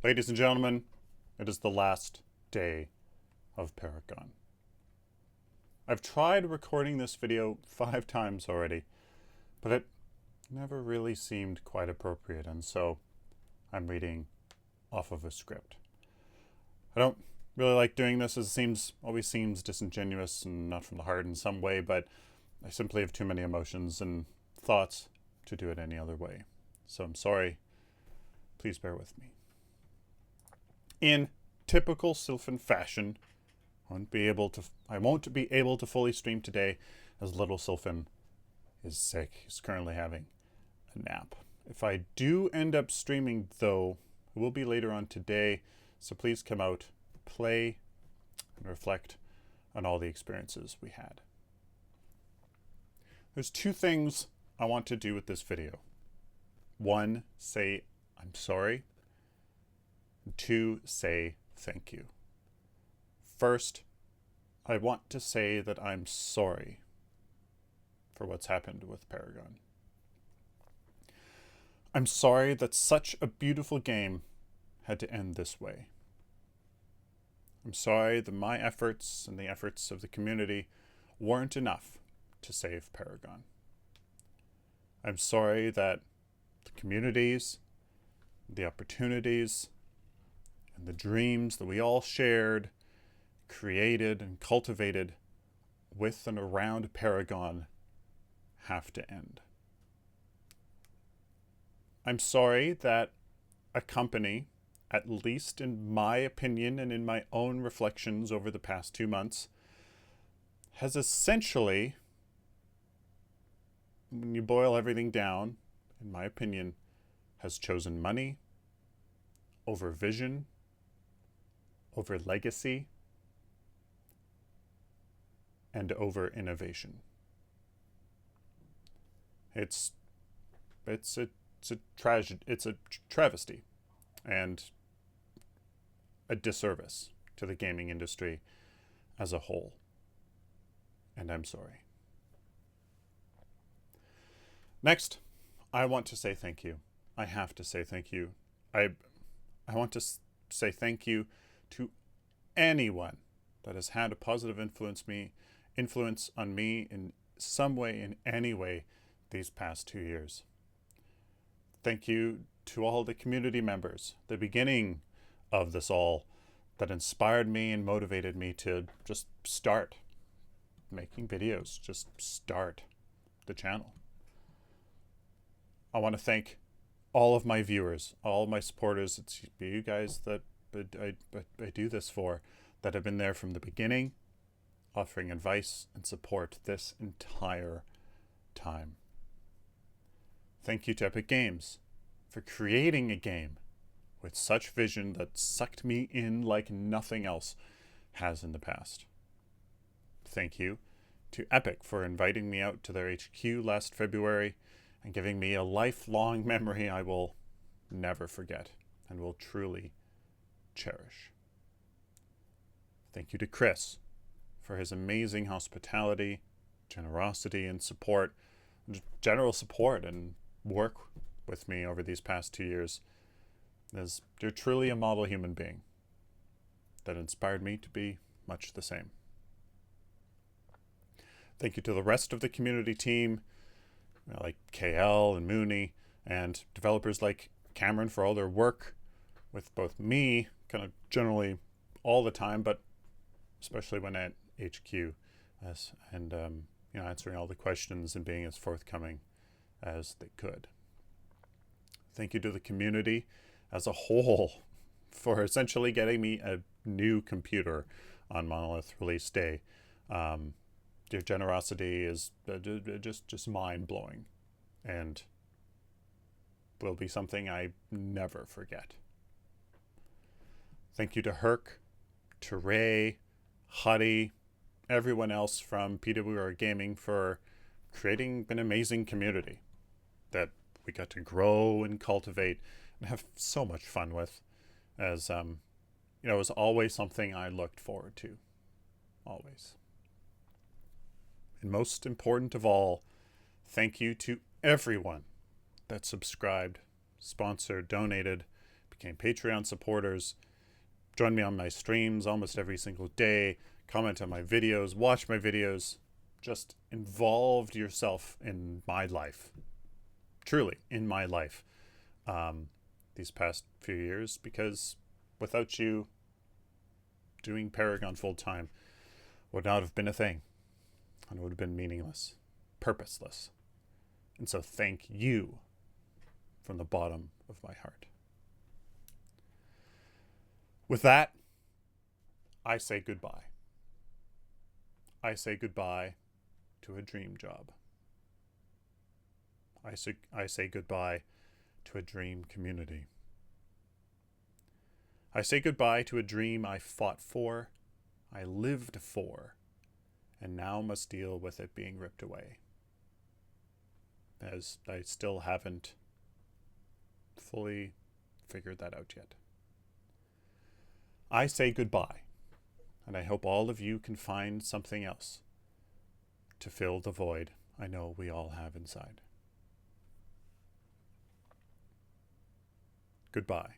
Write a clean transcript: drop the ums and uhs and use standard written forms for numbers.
Ladies and gentlemen, it is the last day of Paragon. I've tried recording this video 5 times already, but it never really seemed quite appropriate, and so I'm reading off of a script. I don't really like doing this, as it always seems disingenuous and not from the heart in some way, but I simply have too many emotions and thoughts to do it any other way. So I'm sorry. Please bear with me. In typical Sylphin fashion, I won't be able to fully stream today, as little Sylphin is sick. He's currently having a nap. If I do end up streaming, though, it will be later on today, so please come out, play, and reflect on all the experiences we had. There's 2 things I want to do with this video. 1, say I'm sorry. 2, say thank you. First, I want to say that I'm sorry for what's happened with Paragon. I'm sorry that such a beautiful game had to end this way. I'm sorry that my efforts and the efforts of the community weren't enough to save Paragon. I'm sorry that the communities, the opportunities, and the dreams that we all shared, created, and cultivated with and around Paragon have to end. I'm sorry that a company, at least in my opinion and in my own reflections over the past 2 months, has essentially, when you boil everything down, in my opinion, has chosen money over vision, over legacy, and over innovation. It's a tragedy. It's a travesty and a disservice to the gaming industry as a whole. And I'm sorry. Next, I want to say thank you. I have to say thank you. I want to say thank you to anyone that has had a positive influence on me in some way, in any way, these past 2 years. Thank you to all the community members, the beginning of this all, that inspired me and motivated me to just start making videos, just start the channel. I want to thank all of my viewers, all of my supporters. It's you guys that I do this for, that have been there from the beginning, offering advice and support this entire time. Thank you to Epic Games for creating a game with such vision that sucked me in like nothing else has in the past. Thank you to Epic for inviting me out to their HQ last February and giving me a lifelong memory I will never forget and will truly cherish. Thank you to Chris for his amazing hospitality, generosity, and support, general support and work with me over these past 2 years. As you're truly a model human being that inspired me to be much the same. Thank you to the rest of the community team, like KL and Mooney, and developers like Cameron for all their work with both me, kind of generally all the time, but especially when at HQ, and answering all the questions and being as forthcoming as they could. Thank you to the community as a whole for essentially getting me a new computer on Monolith release day. Your generosity is just mind-blowing and will be something I never forget. Thank you to Herc, to Ray, Huddy, everyone else from PWR Gaming for creating an amazing community that we got to grow and cultivate and have so much fun with, as it was always something I looked forward to, always. And most important of all, thank you to everyone that subscribed, sponsored, donated, became Patreon supporters, join me on my streams almost every single day, comment on my videos, watch my videos, just involved yourself in my life, truly in my life, these past few years, because without you, doing Paragon full time would not have been a thing, and it would have been meaningless, purposeless. And so thank you from the bottom of my heart. With that, I say goodbye. I say goodbye to a dream job. I say goodbye to a dream community. I say goodbye to a dream I fought for, I lived for, and now must deal with it being ripped away, as I still haven't fully figured that out yet. I say goodbye, and I hope all of you can find something else to fill the void I know we all have inside. Goodbye.